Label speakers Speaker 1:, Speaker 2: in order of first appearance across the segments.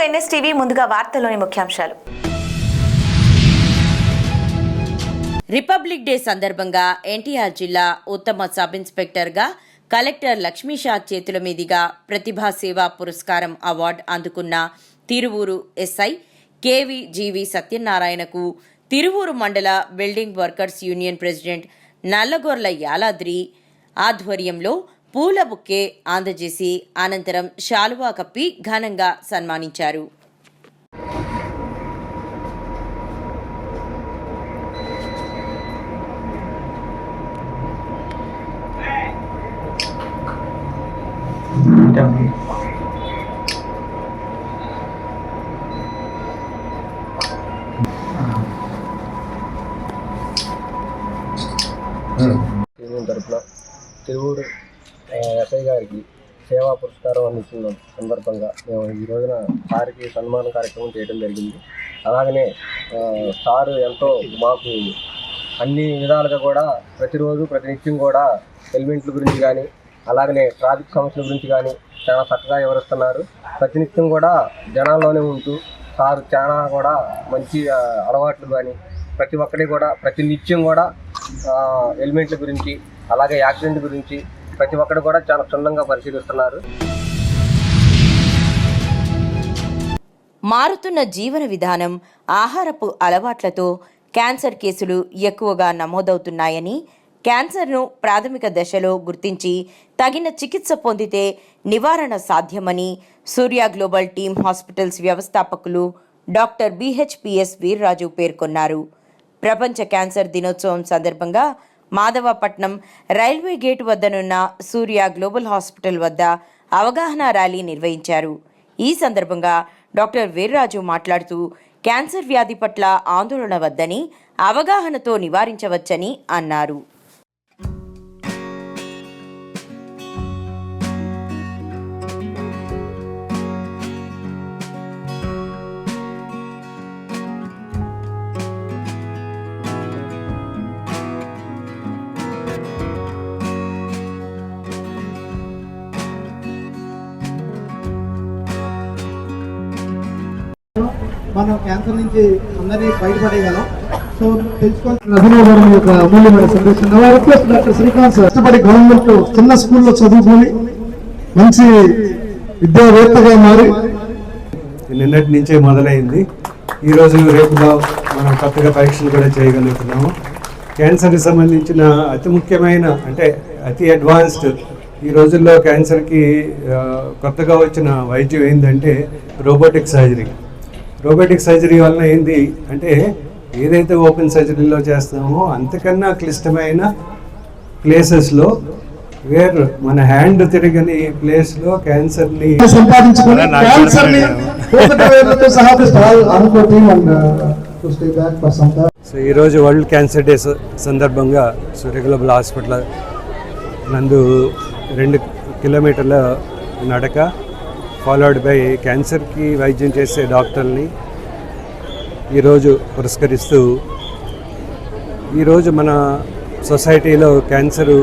Speaker 1: NSTV ముందుగా వార్తల్లోని ముఖ్యాంశాలు.
Speaker 2: రిపబ్లిక్ డే సందర్భంగా ఎన్టీఆర్ జిల్లా ఉత్తమ సబ్ ఇన్స్పెక్టర్గా కలెక్టర్ లక్ష్మీషా చేతుల మీదుగా ప్రతిభా సేవా పురస్కారం అవార్డు అందుకున్న తిరువూరు ఎస్ఐ కేవీజీవి సత్యనారాయణకు తిరువూరు మండల building workers union president Nallagorla Yaladri ఆధ్వర్యంలో పూల బుక్కే అందజేసి అనంతరం శాలువా కప్పి ఘనంగా సన్మానించారు.
Speaker 3: తరపున తిరువూరు ఎస్ఐ గారికి సేవా పురస్కారం అందిస్తున్న సందర్భంగా మేము ఈ రోజున సార్కి సన్మాన కార్యక్రమం చేయడం జరిగింది. అలాగనే సారు ఎంతో మాకు అన్ని విధాలుగా కూడా ప్రతిరోజు ప్రతినిత్యం కూడా హెల్మెట్ల గురించి కానీ అలాగనే ట్రాఫిక్ సమస్యల గురించి కానీ చాలా చక్కగా వివరిస్తున్నారు. ప్రతినిత్యం కూడా జనాల్లోనే ఉంటూ సారు చాలా కూడా మంచి అలవాట్లు కానీ ప్రతి ఒక్కటి కూడా ప్రతినిత్యం కూడా హెల్మెట్ల గురించి అలాగే యాక్సిడెంట్ గురించి ప్రతి ఒక్కరు కూడా చాలా క్షుణ్ణంగా పరిశీలిస్తున్నారు.
Speaker 2: మారుతున్న జీవన విధానం, ఆహారపు అలవాట్లతో క్యాన్సర్ కేసులు ఎక్కువగా నమోదవుతున్నాయని, క్యాన్సర్ను ప్రాథమిక దశలో గుర్తించి తగిన చికిత్స పొందితే నివారణ సాధ్యమని సూర్య గ్లోబల్ టీమ్ హాస్పిటల్స్ వ్యవస్థాపకులు డాక్టర్ బిహెచ్పిఎస్ వీర్రాజు పేర్కొన్నారు. ప్రపంచ క్యాన్సర్ దినోత్సవం సందర్భంగా మాధవపట్నం రైల్వే గేటు వద్దనున్న సూర్య గ్లోబల్ హాస్పిటల్ వద్ద అవగాహన ర్యాలీ నిర్వహించారు. ఈ సందర్భంగా డాక్టర్ వీర్రాజు మాట్లాడుతూ క్యాన్సర్ వ్యాధి పట్ల ఆందోళన వద్దని, అవగాహనతో నివారించవచ్చని అన్నారు.
Speaker 4: మనం క్యాన్సర్ నుంచి అందరినీ బయటపడేయగలం. సో తెలుసుకోవాల్సిన యొక్క అమూల్యమైన సందేశం. డాక్టర్ శ్రీకాంత్ కష్టపడి గవర్నమెంట్ చిన్న స్కూల్లో చదువుకొని మంచి విద్యావేత్తగా మారి
Speaker 5: నిన్నటి నుంచే మొదలైంది. ఈరోజు రేపులో మనం కొత్తగా పరీక్షలు కూడా చేయగలుగుతున్నాము. క్యాన్సర్కి సంబంధించిన అతి ముఖ్యమైన అంటే అతి అడ్వాన్స్డ్ ఈ రోజుల్లో క్యాన్సర్కి కొత్తగా వచ్చిన వైద్యం ఏంటంటే రోబోటిక్ సర్జరీ. రోబోటిక్ సర్జరీ వలన ఏంది అంటే ఏదైతే ఓపెన్ సర్జరీలో చేస్తామో అంతకన్నా క్లిష్టమైన ప్లేసెస్లో వేర్ మన హ్యాండ్ తిరగని ప్లేస్లో క్యాన్సర్ని సో ఈరోజు వరల్డ్ క్యాన్సర్ డే సందర్భంగా సూర్య గ్లోబల్ హాస్పిటల్ నందు 2 కిలోమీటర్ల నడక ఫాలోడ్ బై క్యాన్సర్కి వైద్యం చేసే డాక్టర్ని ఈరోజు పురస్కరిస్తూ ఈరోజు మన సొసైటీలో క్యాన్సరు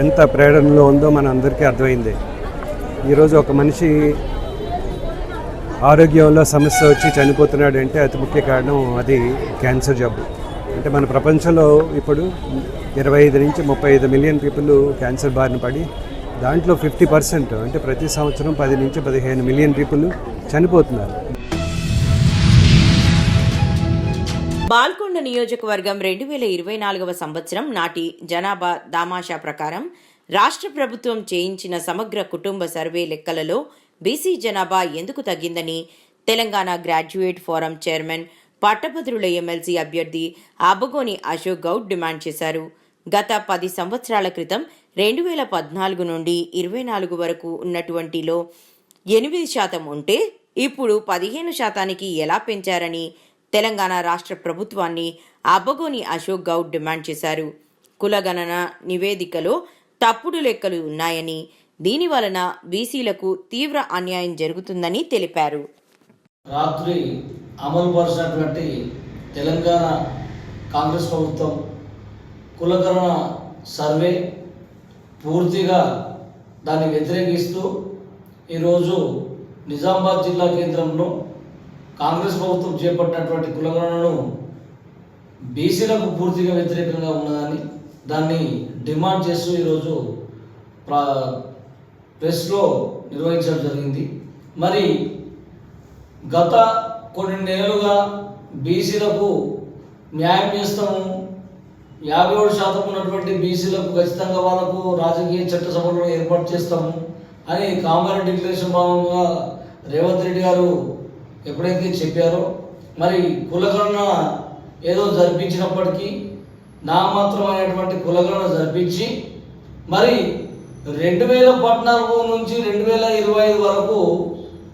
Speaker 5: ఎంత ప్రేరణలో ఉందో మన అందరికీ అర్థమైంది. ఈరోజు ఒక మనిషి ఆరోగ్యంలో సమస్య వచ్చి చనిపోతున్నాడు అంటే అతి ముఖ్య కారణం అది క్యాన్సర్ జబ్బు. అంటే మన ప్రపంచంలో ఇప్పుడు 25 నుంచి 35 మిలియన్ పీపుల్ క్యాన్సర్ బారిన పడి దాంట్లో 50% అంటే ప్రతి సంవత్సరం 10 నుంచి 15 మిలియన్ పీపుల్ చనిపోతున్నారు.
Speaker 2: బాల్కొండ నియోజకవర్గం 2024వ సంవత్సరం నాటి జనాభా దామాషా ప్రకారం రాష్ట్ర ప్రభుత్వం చేయించిన సమగ్ర కుటుంబ సర్వే లెక్కలలో బీసీ జనాభా ఎందుకు తగ్గిందని తెలంగాణ గ్రాడ్యుయేట్ ఫోరం చైర్మన్ పట్టభద్రుల ఎమ్మెల్సీ అభ్యర్థి అబ్బగోని అశోక్ గౌడ్ డిమాండ్ చేశారు. గత 10 సంవత్సరాల క్రితం 2014 నుండి 24 వరకు ఉన్నటువంటిలో 8% ఉంటే ఇప్పుడు 15% ఎలా పెంచారని తెలంగాణ రాష్ట్ర ప్రభుత్వాన్ని అబ్బగోని అశోక్ గౌడ్ డిమాండ్ చేశారు. కులగణన నివేదికలో తప్పుడు లెక్కలు ఉన్నాయని, దీని వలన బీసీలకు తీవ్ర అన్యాయం జరుగుతుందని తెలిపారు.
Speaker 6: రాత్రి అమలుపరిచినటువంటి తెలంగాణ కాంగ్రెస్ ప్రభుత్వం కులగణన సర్వే పూర్తిగా దాన్ని వ్యతిరేకిస్తూ ఈరోజు నిజామాబాద్ జిల్లా కేంద్రంలో కాంగ్రెస్ ప్రభుత్వం చేపట్టినటువంటి కులగణనను బీసీలకు పూర్తిగా వ్యతిరేకంగా ఉన్నదని దాన్ని డిమాండ్ చేస్తూ ఈరోజు ప్రెస్లో నిర్వహించడం జరిగింది. మరి గత కొన్ని నెలలుగా బీసీలకు న్యాయం చేస్తాము, 57% ఉన్నటువంటి బీసీలకు ఖచ్చితంగా వాళ్ళకు రాజకీయ చట్టసభలు ఏర్పాటు చేస్తాము అని కామారెడ్డి డిక్లరేషన్ భాగంగా రేవంత్ రెడ్డి గారు ఎప్పుడైతే చెప్పారో, మరి కులగణన ఏదో జరిపించినప్పటికీ నామాత్రమైనటువంటి కులగణన జరిపించి మరి 2014 నుంచి 2025 వరకు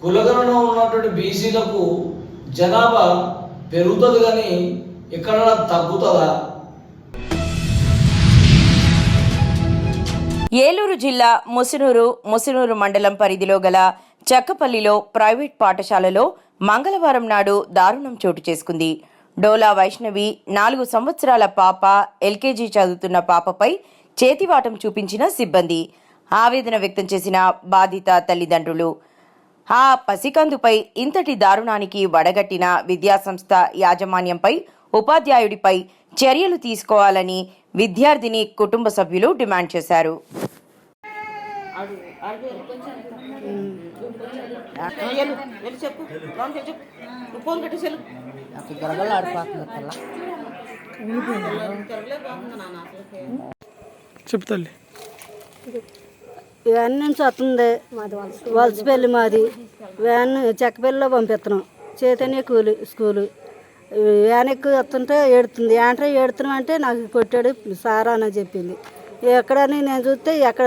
Speaker 6: కులగణన ఉన్నటువంటి బీసీలకు జనాభా పెరుగుతుంది కానీ ఎక్కడైనా తగ్గుతుందా?
Speaker 2: ఏలూరు జిల్లా ముసునూరు మండలం పరిధిలో గల చక్కపల్లిలో ప్రైవేట్ పాఠశాలలో మంగళవారం నాడు దారుణం చోటు చేసుకుంది. డోలా వైష్ణవి 4 సంవత్సరాల పాప ఎల్కేజీ చదువుతున్న పాపపై చేతివాటం చూపించిన సిబ్బంది. ఆవేదన వ్యక్తం చేసిన బాధిత తల్లిదండ్రులు. ఆ పసికందుపై ఇంతటి దారుణానికి వడగట్టిన విద్యాసంస్థ యాజమాన్యంపై, ఉపాధ్యాయుడిపై చర్యలు తీసుకోవాలని విద్యార్థిని కుటుంబ సభ్యులు డిమాండ్ చేశారు.
Speaker 7: చెప్తాలి
Speaker 8: వ్యాన్ నుంచి వస్తుంది, వలసపల్లి మాది. వ్యాన్ చెక్కపల్లిలో పంపిస్తున్నాం, చైతన్య స్కూలు. వ్యాన్ ఎక్కువ వస్తుంటే ఏడుతుంది. ఏంటంటే ఏడుతున్నాం అంటే నాకు కొట్టాడు సారా అని చెప్పింది. ఎక్కడని నేను చూస్తే ఎక్కడ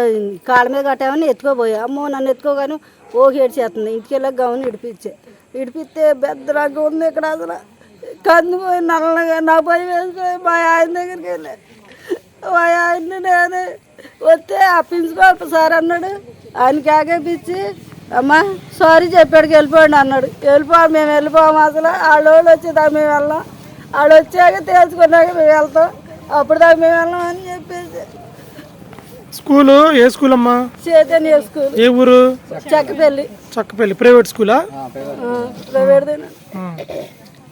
Speaker 8: కాళ్ళ మీద కట్టామని ఎత్తుకోపోయా. అమ్మో నన్ను ఎత్తుకోగానే ఓకి ఏడ్చేస్తుంది. ఇంటికి వెళ్ళా గౌన్ ఇడిపిస్తే బెద్దరాగా ఉంది. ఇక్కడ అసలు కందిపోయి నల్లగా నా భయం వేసిపోయి మా ఆయన దగ్గరికి వెళ్ళా. మా ఆయన్ని నేను వస్తే ఆ ప్రిన్సిపాల్ సార్ అన్నాడు, ఆయనకి ఆగేపించి అమ్మా సారీ చెప్పాడు వెళ్ళిపోండి అన్నాడు. మేము వెళ్ళిపోము. అసలు వాళ్ళు వచ్చేదాకా మేము వెళ్ళాం, వాళ్ళు వచ్చాక తెలుసుకున్నాక మేము వెళ్తాం, అప్పుడు దాకా మేము వెళ్ళాం అని చెప్పేసి.
Speaker 7: స్కూలు ఏ స్కూల్ అమ్మా?
Speaker 8: చైతన్య స్కూల్.
Speaker 7: ఏ ఊరు?
Speaker 8: చక్కపల్లి.
Speaker 7: ప్రైవేట్ స్కూలా?
Speaker 8: ప్రైవేట్.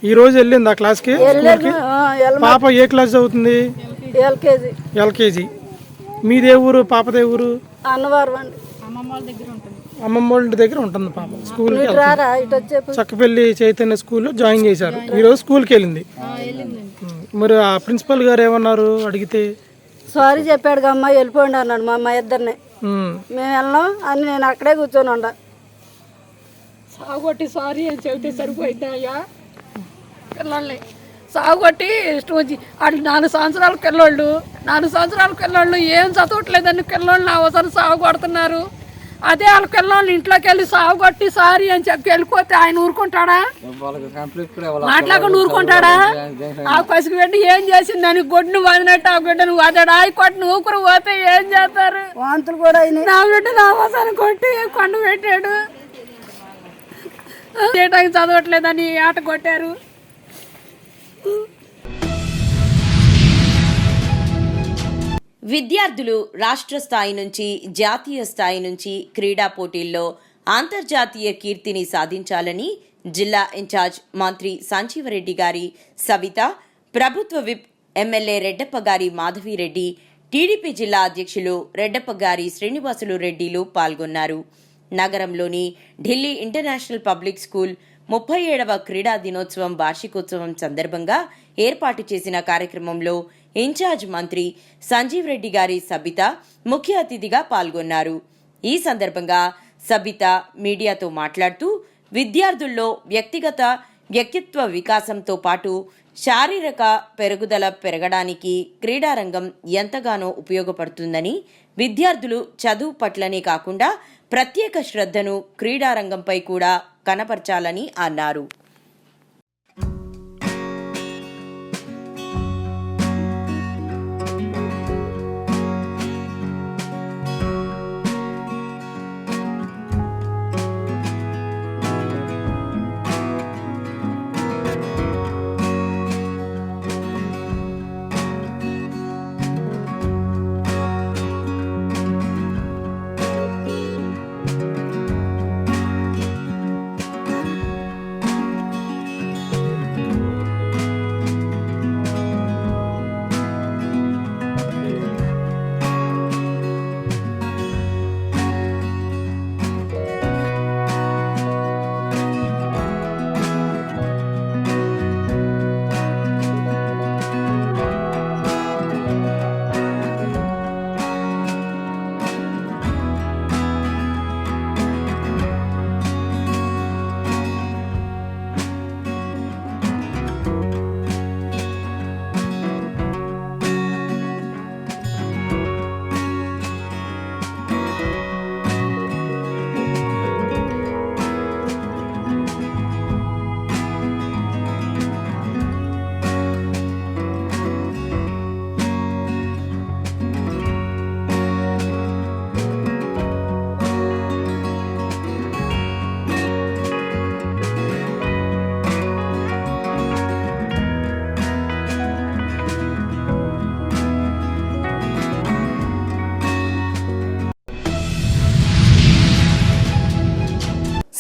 Speaker 7: ఈ రోజు వెళ్ళింది ఆ క్లాస్కి? పాప ఏ క్లాస్ చదువుతుంది? ఎల్కేజీ. మీదే ఊరు? పాపదే ఊరు?
Speaker 8: అన్నవరం అండి.
Speaker 7: అమ్మమ్మ వాళ్ళ దగ్గర ఉంటుంది పాప. స్కూల్ చక్కపల్లి చైతన్య స్కూల్లో జాయిన్ చేశారు. ఈరోజు స్కూల్కి వెళ్ళింది. మరి ఆ ప్రిన్సిపల్ గారు ఏమన్నారు అడిగితే?
Speaker 8: సారీ చెప్పాడు అమ్మ వెళ్ళిపోండి అన్నాడు మా ఇద్దరిని. మేము వెళ్ళాం అని నేను అక్కడే కూర్చొని ఉండ.
Speaker 9: సాగొట్టి సారీ అని చెబితే సరిపోయింది అయ్యా. పిల్లల్ని సాగొట్టి వాళ్ళు 4 సంవత్సరాల పిల్లోళ్ళు, 4 సంవత్సరాల పిల్లోళ్ళు ఏం చదవట్లేదని పిల్లోళ్ళని అవసరం సాగు కొడుతున్నారు. అదే వాళ్ళ పిల్లోళ్ళు ఇంట్లోకి వెళ్ళి సాగు కొట్టి సారీ అని చెప్పి వెళ్ళిపోతే ఆయన ఊరుకుంటాడా? మాట్లాడకుండా ఊరుకుంటాడా? ఆ పసికి పెట్టి ఏం చేసిందని గొడ్డును వదినట్టు ఆ బిడ్డను వదడు ఆయి కొట్టిన ఊపిరి పోతే ఏం చేస్తారు?
Speaker 8: వాంతులు కూడా
Speaker 9: నా బిడ్డను అవసరం కొట్టి కొండ పెట్టాడు. చేయటానికి చదవట్లేదని ఆట కొట్టారు.
Speaker 2: విద్యార్థులు రాష్ట్ర స్థాయి నుంచి జాతీయ స్థాయి నుంచి క్రీడా పోటీల్లో అంతర్జాతీయ కీర్తిని సాధించాలని జిల్లా ఇన్ఛార్జ్ మంత్రి సంజీవరెడ్డి గారి సవిత, ప్రభుత్వ whip MLA Reddappagari Madhavi Reddy, TDP జిల్లా అధ్యక్షులు రెడ్డప్పగారి శ్రీనివాసులు రెడ్డిలు పాల్గొన్నారు. నగరంలోని ఢిల్లీ ఇంటర్నేషనల్ పబ్లిక్ స్కూల్ 37వ క్రీడా దినోత్సవం వార్షికోత్సవం సందర్భంగా ఏర్పాటు చేసిన కార్యక్రమంలో ఇన్ఛార్జ్ మంత్రి సంజీవ్ రెడ్డి గారి సబిత ముఖ్య అతిథిగా పాల్గొన్నారు. ఈ సందర్భంగా సబిత మీడియాతో మాట్లాడుతూ విద్యార్థుల్లో వ్యక్తిత్వ వికాసంతో పాటు శారీరక పెరుగుదల పెరగడానికి క్రీడారంగం ఎంతగానో ఉపయోగపడుతుందని, విద్యార్థులు చదువు పట్లనే కాకుండా ప్రత్యేక శ్రద్ధను క్రీడారంగంపై కూడా కనపర్చాలని అన్నారు.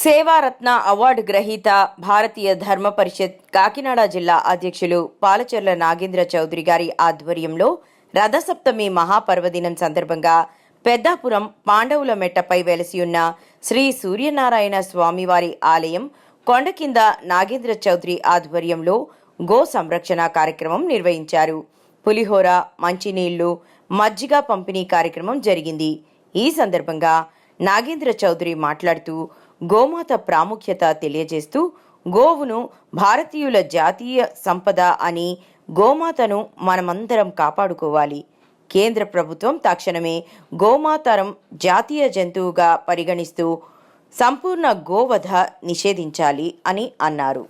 Speaker 2: సేవారత్న అవార్డు గ్రహీత భారతీయ ధర్మ పరిషత్ కాకినాడ జిల్లా అధ్యక్షులు పాలచెర్ల నాగేంద్ర చౌదరి గారి ఆధ్వర్యంలో రథసప్తమి మహాపర్వదినం సందర్భంగా పెద్దాపురం పాండవుల మెట్టపై వెలసియున్న శ్రీ సూర్యనారాయణ స్వామివారి ఆలయం కొండ కింద నాగేంద్ర చౌదరి ఆధ్వర్యంలో గో సంరక్షణ కార్యక్రమం నిర్వహించారు. పులిహోర, మంచినీళ్లు, మజ్జిగ పంపిణీ కార్యక్రమం జరిగింది. ఈ సందర్భంగా నాగేంద్ర చౌదరి మాట్లాడుతూ గోమాత ప్రాముఖ్యత తెలియజేస్తూ గోవును భారతీయుల జాతీయ సంపద అని, గోమాతను మనమందరం కాపాడుకోవాలి. కేంద్ర ప్రభుత్వం తక్షణమే గోమాతరం జాతీయ జంతువుగా పరిగణిస్తూ సంపూర్ణ గోవధ నిషేధించాలి అని అన్నారు.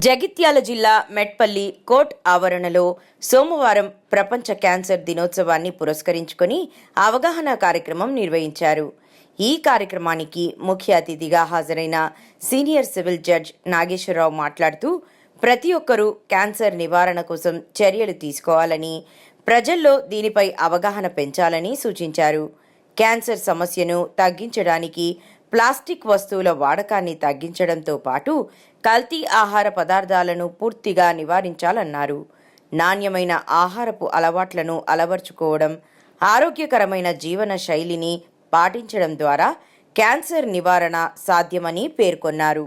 Speaker 2: జగిత్యాల జిల్లా మెట్పల్లి కోర్ట్ ఆవరణలో సోమవారం ప్రపంచ క్యాన్సర్ దినోత్సవాన్ని పురస్కరించుకొని అవగాహన కార్యక్రమం నిర్వహించారు. ఈ కార్యక్రమానికి ముఖ్య అతిథిగా హాజరైన సీనియర్ సివిల్ జడ్జ్ నాగేశ్వరరావు మాట్లాడుతూ ప్రతి ఒక్కరూ క్యాన్సర్ నివారణ కోసం చర్యలు తీసుకోవాలని, ప్రజల్లో దీనిపై అవగాహన పెంచాలని సూచించారు. క్యాన్సర్ సమస్యను తగ్గించడానికి ప్లాస్టిక్ వస్తువుల వాడకాన్ని తగ్గించడంతో పాటు కల్తీ ఆహార పదార్థాలను పూర్తిగా నివారించాలన్నారు. నాణ్యమైన ఆహారపు అలవాట్లను అలవర్చుకోవడం, ఆరోగ్యకరమైన జీవన శైలిని పాటించడం ద్వారా క్యాన్సర్ నివారణ సాధ్యమని పేర్కొన్నారు.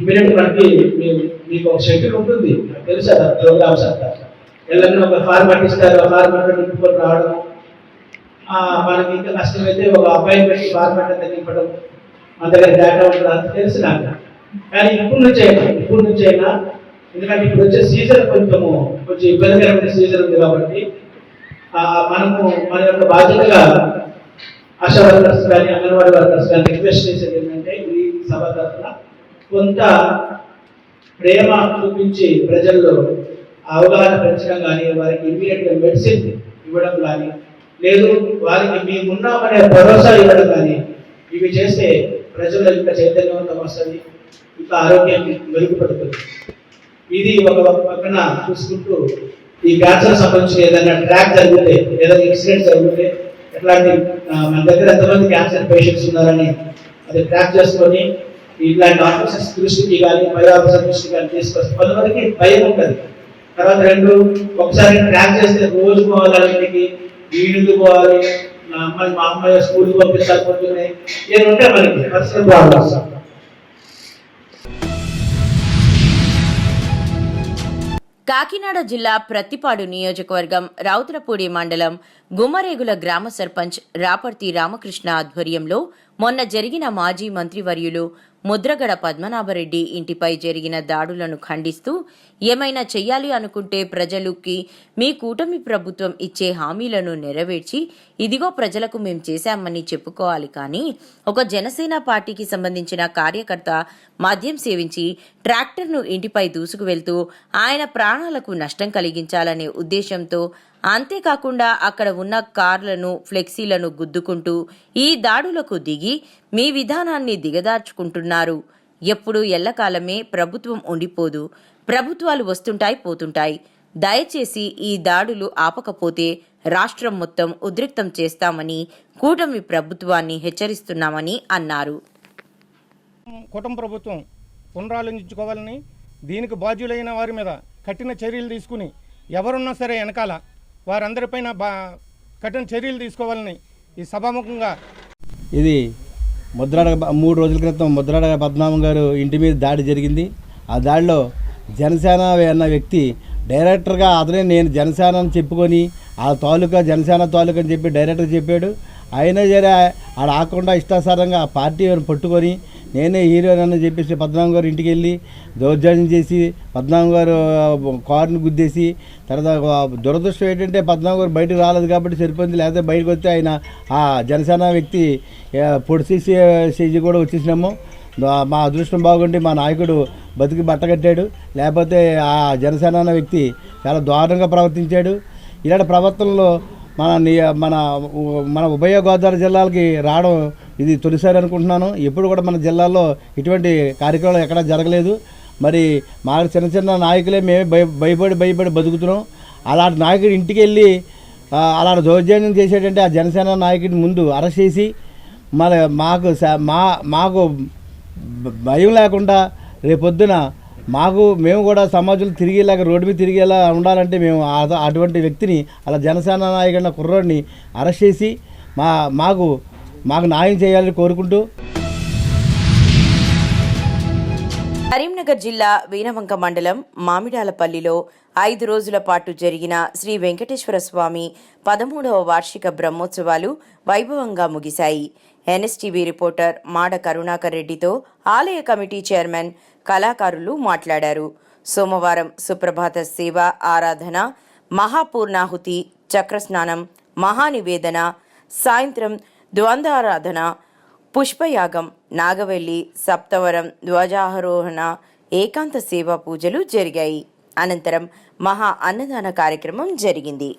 Speaker 4: ఇమీడియట్ మనకి మీకు ఒక షెడ్యూల్ ఉంటుంది, తెలుసా ప్రోగ్రామ్స్ అంతా. ఎల్లైనా ఒక ఫార్మాట్ ఇస్తారు, ఆ ఫార్మాట్ నింపుకొని రావడం, మనకి ఇంకా కష్టమైతే ఒక అపాయింట్మెంట్ ఫార్మాట్ అంతా నింపడం, మన దగ్గర డేటా ఉంటుంది, అంత తెలుసు నాకు. కానీ ఇప్పుడు నుంచి అయినా ఎందుకంటే ఇప్పుడు వచ్చే సీజన్ కొంచెం ఇబ్బందికరమైన సీజన్ ఉంది కాబట్టి మనము మన యొక్క బాధ్యతగా ఆశా వర్కర్స్ కానీ అంగన్వాడీ వర్కర్స్ కానీ రిక్వెస్ట్ చేసేది ఏంటంటే ఈ సభ తరఫున కొంత ప్రేమ చూపించి ప్రజల్లో అవగాహన పెంచడం కానీ, వారికి ఇమ్మీడియట్గా మెడిసిన్ ఇవ్వడం కానీ, లేదు వారికి మేమున్నామనే భరోసా ఇవ్వడం కానీ, ఇవి చేస్తే ప్రజల్లో ఇంకా చైతన్యవంతం వస్తుంది, ఇంకా ఆరోగ్యం మెరుగుపడుతుంది. ఇది ఒక పక్కన చూసుకుంటూ ఈ క్యాన్సర్ సంబంధించి ఏదైనా ట్రాక్ జరిగితే, ఏదైనా ఇన్సిడెంట్ జరిగితే, ఎట్లాంటి మన దగ్గర ఎంతమంది క్యాన్సర్ పేషెంట్స్ ఉన్నారని అది ట్రాక్ చేసుకొని ఇట్లాంటి ఆఫీసర్స్ దృష్టికి కానీ, పై ఆఫీసర్ దృష్టికి కానీ తీసుకొస్తే కొంతమందికి భయం ఉంటుంది. తర్వాత ఒకసారి ట్రాక్ చేస్తే రోజు పోవాలి, ఇంటికి వీడికి పోవాలి, మా అమ్మాయి స్కూల్కి పంపించాలి, ఏమి ఉంటాయి మనకి పర్సనల్ ప్రాబ్లమ్స్.
Speaker 2: కాకినాడ జిల్లా ప్రత్తిపాడు నియోజకవర్గం రౌతులపూడి మండలం గుమ్మరేగుల గ్రామ సర్పంచ్ రాపర్తి రామకృష్ణ ఆధ్వర్యంలో మొన్న జరిగిన మాజీ మంత్రివర్యులు ముద్రగడ పద్మనాభరెడ్డి ఇంటిపై జరిగిన దాడులను ఖండిస్తూ ఏమైనా చెయ్యాలి అనుకుంటే ప్రజలకి మీ కూటమి ప్రభుత్వం ఇచ్చే హామీలను నెరవేర్చి ఇదిగో ప్రజలకు మేం చేశామని చెప్పుకోవాలి. కానీ ఒక జనసేన పార్టీకి సంబంధించిన కార్యకర్త మద్యం సేవించి ట్రాక్టర్ను ఇంటిపై దూసుకు వెళ్తూ ఆయన ప్రాణాలకు నష్టం కలిగించాలనే ఉద్దేశంతో, అంతేకాకుండా అక్కడ ఉన్న కార్లను ఫ్లెక్సీలను గుద్దుకుంటూ ఈ దాడులకు దిగి మీ విధానాన్ని దిగదార్చుకుంటున్నారు. ఎప్పుడు ఎల్లకాలమే ప్రభుత్వం ఉండిపోదు, ప్రభుత్వాలు వస్తుంటాయి పోతుంటాయి. దయచేసి ఈ దాడులు ఆపకపోతే రాష్ట్రం మొత్తం ఉద్రిక్తం చేస్తామని కూటమి ప్రభుత్వాన్ని హెచ్చరిస్తున్నామని అన్నారు.
Speaker 10: కుటుంబ ప్రభుత్వం పునరాలోచించుకోవాలని, దీనికి బాధ్యులైన వారి మీద కఠిన చర్యలు తీసుకుని ఎవరున్నా సరే వెనకాల వారందరిపైన కఠిన చర్యలు తీసుకోవాలని ఈ సభాముఖంగా.
Speaker 11: ఇది ముద్రాడ 3 రోజుల క్రితం ముద్రాడ పద్మనాభం గారు ఇంటి మీద దాడి జరిగింది. ఆ దాడిలో జనసేన అన్న వ్యక్తి డైరెక్టర్గా అతనే నేను జనసేన అని చెప్పుకొని ఆ తాలూకా జనసేన తాలూకా అని చెప్పి డైరెక్టర్ చెప్పాడు. అయినా సరే ఆడ ఆకుండా ఇష్టాసారంగా ఆ పార్టీ పట్టుకొని నేనే హీరోని చెప్పేసి పద్మనాభం గారు ఇంటికి వెళ్ళి దౌర్జన్యం చేసి పద్మనాభం గారు కారుని గుద్దేసి, తర్వాత దురదృష్టం ఏంటంటే పద్మనాభం గారు బయటకు రాలేదు కాబట్టి సరిపోయింది. లేకపోతే బయటకు వస్తే ఆయన ఆ జనసేన వ్యక్తి పొడిసేసి స్టేజ్ కూడా వచ్చేసినాము. మా అదృష్టం బాగుండి మా నాయకుడు బతికి బట్టగట్టాడు. లేకపోతే ఆ జనసేన అన్న వ్యక్తి చాలా దారుణంగా ప్రవర్తించాడు. ఇలాంటి ప్రవర్తనలో మన ఉభయ గోదావరి జిల్లాలకి రావడం ఇది తొలిసారి అనుకుంటున్నాను. ఎప్పుడు కూడా మన జిల్లాలో ఇటువంటి కార్యక్రమాలు ఎక్కడా జరగలేదు. మరి మా చిన్న చిన్న నాయకులే మేమే భయపడి బతుకుతున్నాం. అలాంటి నాయకుడి ఇంటికి వెళ్ళి అలాంటి దౌర్జన్యం చేసేటంటే ఆ జనసేన నాయకుడిని ముందు అరెస్ట్ చేసి మరి మాకు భయం లేకుండా రేపొద్దున మేము కూడా సమాజంలో తిరిగేలాగా రోడ్డు మీద తిరిగేలా ఉండాలంటే మేము అటువంటి వ్యక్తిని అలా జనసేన నాయకుడిన కుర్రోడిని అరెస్ట్ చేసి మాకు న్యాయం చేయాలని కోరుకుంటూ.
Speaker 2: కరీంనగర్ జిల్లా వీణవంక మండలం మామిడాలపల్లిలో 5 రోజుల పాటు జరిగిన శ్రీ వెంకటేశ్వర స్వామి 13వ వార్షిక బ్రహ్మోత్సవాలు వైభవంగా ముగిశాయి. ఎన్ఎస్టీవీ రిపోర్టర్ మాడ కరుణాకర్ రెడ్డితో ఆలయ కమిటీ చైర్మన్, కళాకారులు మాట్లాడారు. సోమవారం సుప్రభాత సేవ, ఆరాధన, మహాపూర్ణాహుతి, చక్రస్నానం, మహానివేదన, సాయంత్రం ద్వంద్వారాధన, పుష్పయాగం, నాగవెల్లి, సప్తవరం, ధ్వజారోహణ, ఏకాంత సేవా పూజలు జరిగాయి. అనంతరం మహా అన్నదాన కార్యక్రమం జరిగింది.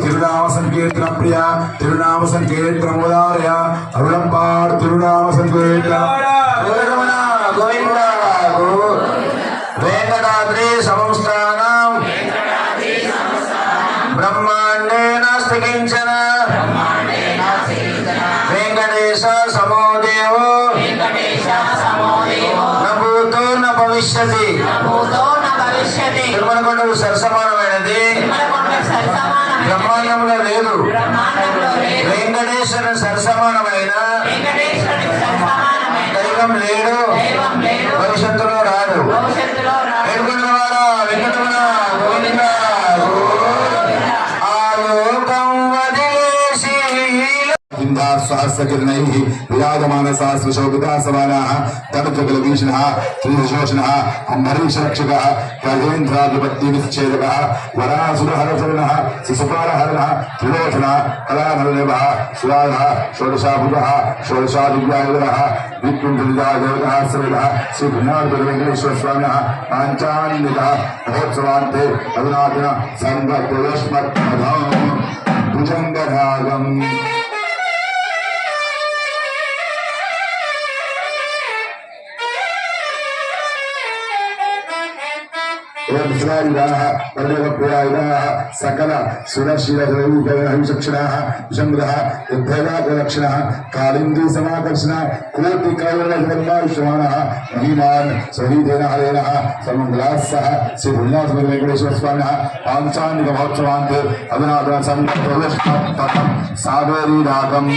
Speaker 12: తిరునామ సంకీర్తన ప్రియ తిరునామ సంకీర్తన ఉదారయ అరుళంపాడు తిరునామ సంకీర్తన గోవింద వేంకటాద్రి సంస్థానం బ్రహ్మాండే నాస్తి కించన వెంకటేశ సమోదేవో నభూతో న భవిష్యతి. తిరుమలకొండకు సరసమానమైనది బ్రహ్మాండంలో లేదు. వెంకటేశ్వర సరసమానమైన దైవం లేడు, భవిష్యత్తులో రాడు. వెంకటవాడ వెంకటరమణ గోవింద. ఆలోకం వదిలేసి सहस्रकिरणैः विराजमान सहस्रशोभितासवानाः तनुजगलभीषणः त्रिशोषणः अम्बरीषरक्षकः गजेन्द्राधिपत्यविच्छेदकः वरासुरहरचरणः शिशुपालहरणः त्रिलोचनः कलाधरदेवः सुराधः षोडशाभुजः षोडशादिव्यायुधरः विकुण्ठविजयदेवतः सवितः श्रीभिन्नाथवेङ्कटेश्वरस्वामिनः पाञ्चान्वितः महोत्सवान्ते अधुनादिन सङ्गत्रयस्मत्पदां भुजङ्गरागम्. एवं शिवायुधाः परिणयप्रियायुधाः सकल सुरशीलचक्षणाः विषमृतः युद्धजातलक्षणः कालिन्दी समाकर्षणः कोटिकौरणजन्मायुष्यमाणः महिमान् सहीतेन हरेणः समङ्गलास्सः श्री भुजनाथ वेंकटेश्वर स्वामिनः पाञ्चान्निक महोत्सवान्ते अधुना संप्रवेशं सागरीरागम्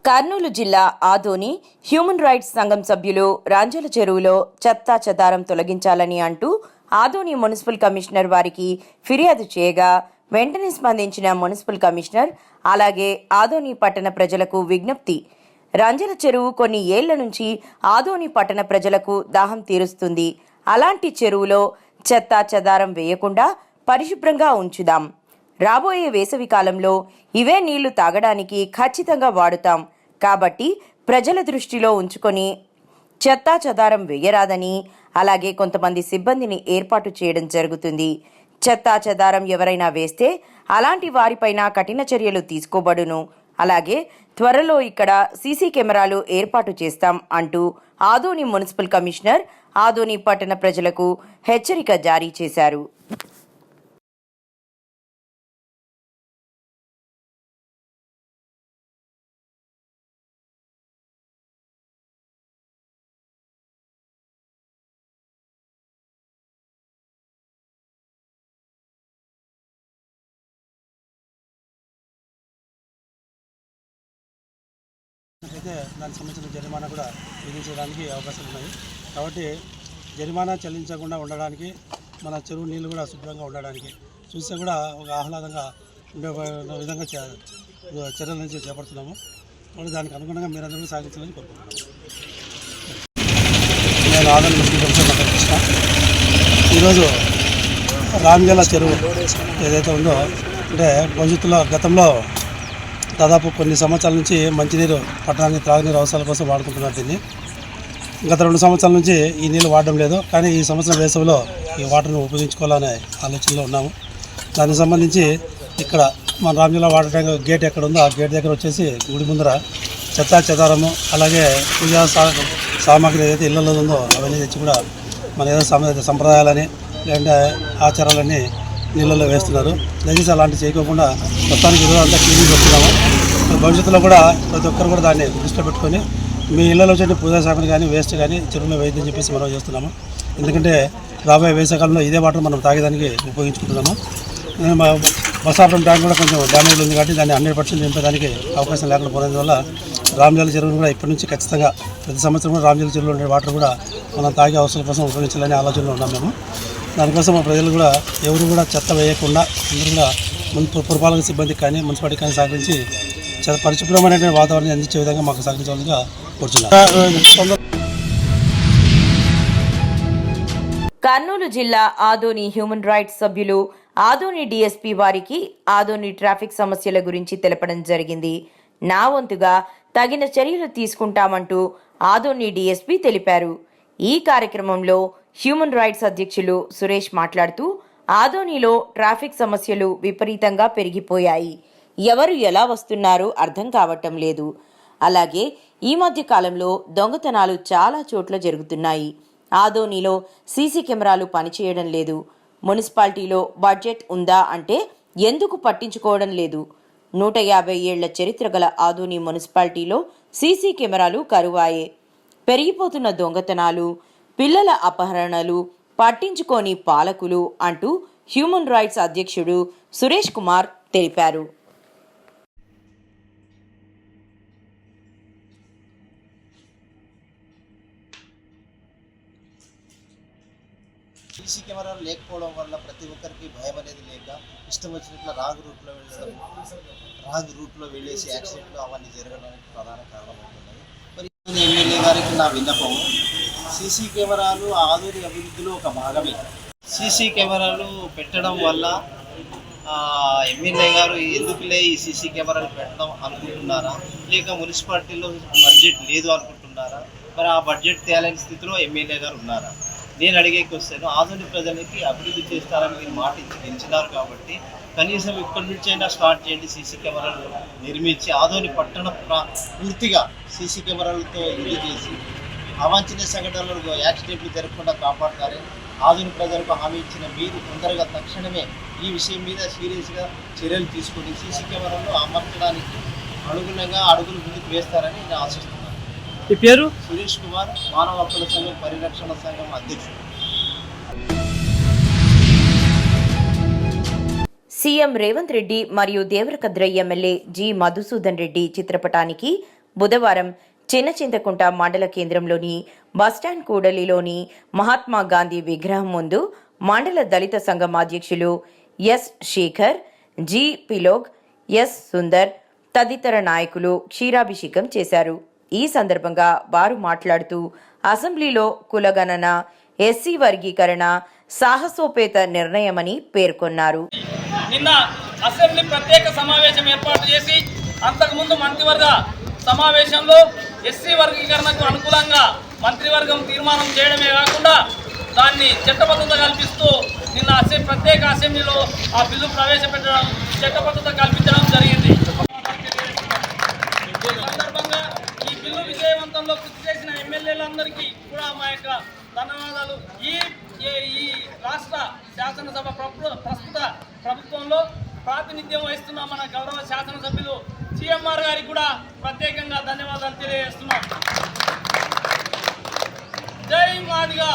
Speaker 2: కర్నూలు జిల్లా ఆదోని హ్యూమన్ రైట్స్ సంఘం సభ్యులు రాంజల చెరువులో చెత్తా చెదారం తొలగించాలని అంటూ ఆదోని మున్సిపల్ కమిషనర్ వారికి ఫిర్యాదు చేయగా వెంటనే స్పందించిన మున్సిపల్ కమిషనర్ అలాగే ఆదోని పట్టణ ప్రజలకు విజ్ఞప్తి. రాంజల చెరువు కొన్ని ఏళ్ల నుంచి ఆదోని పట్టణ ప్రజలకు దాహం తీరుస్తుంది. అలాంటి చెరువులో చెత్తా చెదారం వేయకుండా పరిశుభ్రంగా ఉంచుదాం. రాబోయే వేసవి కాలంలో ఇవే నీళ్లు తాగడానికి ఖచ్చితంగా వాడుతాం. కాబట్టి ప్రజల దృష్టిలో ఉంచుకొని చెత్తా చెదారం వేయరాదని, అలాగే కొంతమంది సిబ్బందిని ఏర్పాటు చేయడం జరుగుతుంది. చెత్తా చెదారం ఎవరైనా వేస్తే అలాంటి వారిపైన కఠిన చర్యలు తీసుకోబడును. అలాగే త్వరలో ఇక్కడ సీసీ కెమెరాలు ఏర్పాటు చేస్తాం అంటూ ఆదోని మున్సిపల్ కమిషనర్ ఆదోని పట్టణ ప్రజలకు హెచ్చరిక జారీ చేశారు.
Speaker 13: అయితే దానికి సంబంధించిన జరిమానా కూడా విధించడానికి అవకాశాలు ఉన్నాయి. కాబట్టి జరిమానా చెల్లించకుండా ఉండడానికి, మన చెరువు నీళ్ళు కూడా శుభ్రంగా ఉండడానికి, చూస్తే కూడా ఒక ఆహ్లాదంగా ఉండే విధంగా చర్యల నుంచి చేపడుతున్నాము. కాబట్టి దానికి అనుగుణంగా మీరందరూ కూడా సాగించాలని కోరుకుంటున్నాము. నేను ఆదరణ ముస్లిం కమిషన్ కృష్ణ. ఈరోజు రాంజల చెరువు ఏదైతే ఉందో, అంటే భవిష్యత్తులో గతంలో దాదాపు కొన్ని సంవత్సరాల నుంచి మంచినీరు పట్టణానికి త్రాగునీరు అవసరాల కోసం వాడుకుంటున్నారు. దీన్ని గత 2 సంవత్సరాల నుంచి ఈ నీళ్ళు వాడడం లేదు. కానీ ఈ సంవత్సరం వేసవిలో ఈ వాటర్ను ఉపయోగించుకోవాలనే ఆలోచనలో ఉన్నాము. దానికి సంబంధించి ఇక్కడ మన రామజిల్లా వాటర్ గేట్ ఎక్కడ ఉందో ఆ గేట్ దగ్గర వచ్చేసి గుడి ముందర చెత్తా చెదారము, అలాగే పూజా సామాగ్రి ఏదైతే ఇళ్లలో ఉందో అవన్నీ తెచ్చి కూడా మన ఏదో సంప్రదాయాలని లేదంటే ఆచారాలన్నీ నీళ్ళల్లో వేస్తున్నారు. దయచేసి అలాంటివి చేయకోకుండా మొత్తానికి ఈరోజు అంతా క్లీనింగ్ వస్తున్నాము. భవిష్యత్తులో కూడా ప్రతి ఒక్కరు కూడా దాన్ని దృష్టిలో పెట్టుకొని మీ ఇళ్లలో వచ్చే పూజా సామాగ్రి కానీ వేస్ట్ కానీ చెరువులో వేయద్దని చెప్పేసి మనం చేస్తున్నాము. ఎందుకంటే రాబోయే వేసవికాలంలో ఇదే వాటర్ మనం తాగేదానికి ఉపయోగించుకుంటున్నాము. బసాపురం ట్యాంక్ కూడా కొంచెం డ్యామేజ్ ఉంది కాబట్టి దాన్ని 100% నింపేదానికి అవకాశం లేకుండా పోయినందువల్ల రామజల చెరువును కూడా ఇప్పటి నుంచి ఖచ్చితంగా ప్రతి సంవత్సరం కూడా రామజల చెరువులో ఉండే వాటర్ కూడా మనం తాగే అవసరం కోసం ఉపయోగించాలనే ఆలోచనలో ఉన్నాం మేము. దానికోసం మా ప్రజలు కూడా ఎవరు కూడా చెత్త వేయకుండా అందరూ కూడా పురపాలక సిబ్బందికి కానీ మున్సిపాలిటీకి కానీ సహకరించి పరిశుభ్రమైనటువంటి వాతావరణాన్ని అందించే విధంగా మాకు సహకరించాలని కోరుచున్నాను.
Speaker 2: కర్నూలు జిల్లా ఆదోని హ్యూమన్ రైట్స్ సభ్యులు ఆదోని డీఎస్పీ వారికి ఆదోని ట్రాఫిక్ సమస్యల గురించి తెలపడం జరిగింది. నా వంతుగా తగిన చర్యలు తీసుకుంటామంటూ ఆదోని డీఎస్పీ తెలిపారు. ఈ కార్యక్రమంలో హ్యూమన్ రైట్స్ అధ్యక్షులు సురేష్ మాట్లాడుతూ ఆదోనిలో ట్రాఫిక్ సమస్యలు విపరీతంగా పెరిగిపోయాయి. ఎవరు ఎలా వస్తున్నారో అర్థం కావటం లేదు. అలాగే ఈ మధ్య కాలంలో దొంగతనాలు చాలా చోట్ల జరుగుతున్నాయి. ఆదోనిలో సీసీ కెమెరాలు పనిచేయడం లేదు. మున్సిపాలిటీలో బడ్జెట్ ఉందా అంటే ఎందుకు పట్టించుకోవడం లేదు. 150 ఏళ్ల చరిత్ర గల ఆదోని మున్సిపాలిటీలో సీసీ కెమెరాలు కరువాయే. పెరిగిపోతున్న దొంగతనాలు, పిల్లల అపహరణలు పట్టించుకోని పాలకులు అంటూ హ్యూమన్ రైట్స్ అధ్యక్షుడు సురేష్ కుమార్ తెలిపారు.
Speaker 14: సీసీ కెమెరాలు లేకపోవడం వల్ల ప్రతి ఒక్కరికి భయం అనేది లేక ఇష్టం వచ్చినట్లు రాంగ్ రూట్లో వెళ్ళేసి యాక్సిడెంట్లు అవన్నీ జరగడానికి ప్రధాన కారణం అవుతున్నాయి. మరి ఎమ్మెల్యే గారికి నా విన్నపం, సీసీ కెమెరాలు ఆధునిక అభివృద్ధిలో ఒక భాగమే. సీసీ కెమెరాలు పెట్టడం వల్ల ఎమ్మెల్యే గారు ఎందుకులే ఈ సీసీ కెమెరాలు పెట్టడం అనుకుంటున్నారా, లేక మున్సిపాలిటీలో బడ్జెట్ లేదు అనుకుంటున్నారా, మరి ఆ బడ్జెట్ తేలేని స్థితిలో ఎమ్మెల్యే గారు ఉన్నారా? నేను అడిగేకి వస్తాను, ఆధునిక ప్రజలకి అభివృద్ధి చేస్తారని మీరు మాట ఇచ్చి గెలిచినారు కాబట్టి కనీసం ఇక్కడి నుంచి అయినా స్టార్ట్ చేయండి. సీసీ కెమెరాలు నిర్మించి ఆధునిక పట్టణ పూర్తిగా సీసీ కెమెరాలతో ఇది చేసి అవాంఛనీయ సంఘటనలు యాక్సిడెంట్లు జరగకుండా కాపాడతారని ఆధునిక ప్రజలకు హామీ ఇచ్చిన మీరు తొందరగా తక్షణమే ఈ విషయం మీద సీరియస్గా చర్యలు తీసుకొని సీసీ కెమెరాలు అమర్చడానికి అడుగులు ముందుకు వేస్తారని నేను ఆశిస్తున్నాను.
Speaker 13: ఈ పేరు
Speaker 14: సురేష్ కుమార్, మానవ హక్కుల సంఘం పరిరక్షణ సంఘం అధ్యక్షుడు.
Speaker 2: సీఎం రేవంత్ రెడ్డి మరియు దేవరకద్ర ఎమ్మెల్యే జి మధుసూదన్ రెడ్డి చిత్రపటానికి బుధవారం చిన్నచింతకుంట మండల కేంద్రంలోని బస్టాండ్ కూడలిలోని మహాత్మా గాంధీ విగ్రహం ముందు మండల దళిత సంఘం అధ్యక్షులు ఎస్ శేఖర్, జి పిలోగ్, ఎస్ సుందర్ తదితర నాయకులు క్షీరాభిషేకం చేశారు. ఈ సందర్భంగా వారు మాట్లాడుతూ అసెంబ్లీలో కులగణన, ఎస్సీ వర్గీకరణ సాహసోపేత నిర్ణయమని పేర్కొన్నారు.
Speaker 15: నిన్న అసెంబ్లీ ప్రత్యేక సమావేశం ఏర్పాటు చేసి అంతకుముందు మంత్రివర్గ సమావేశంలో ఎస్సీ వర్గీకరణకు అనుకూలంగా మంత్రివర్గం తీర్మానం చేయడమే కాకుండా దాన్ని చట్టబద్ధత కల్పిస్తూ నిన్న ప్రత్యేక అసెంబ్లీలో ఆ బిల్లు ప్రవేశపెట్టడం, చట్టబద్ధత కల్పించడం జరిగింది. సందర్భంగా ఈ బిల్లు విజయవంతంలో కృషి చేసిన ఎమ్మెల్యేలందరికీ కూడా మా యొక్క ధన్యవాదాలు. ఈ రాష్ట్ర శాసనసభ ప్రస్తుత ప్రభుత్వంలో ప్రాతినిధ్యం వహిస్తున్న మన గౌరవ శాసనసభ్యులు సిఎంఆర్ గారికి కూడా ప్రత్యేకంగా ధన్యవాదాలు తెలియజేస్తున్నాం. జై మాదిగా,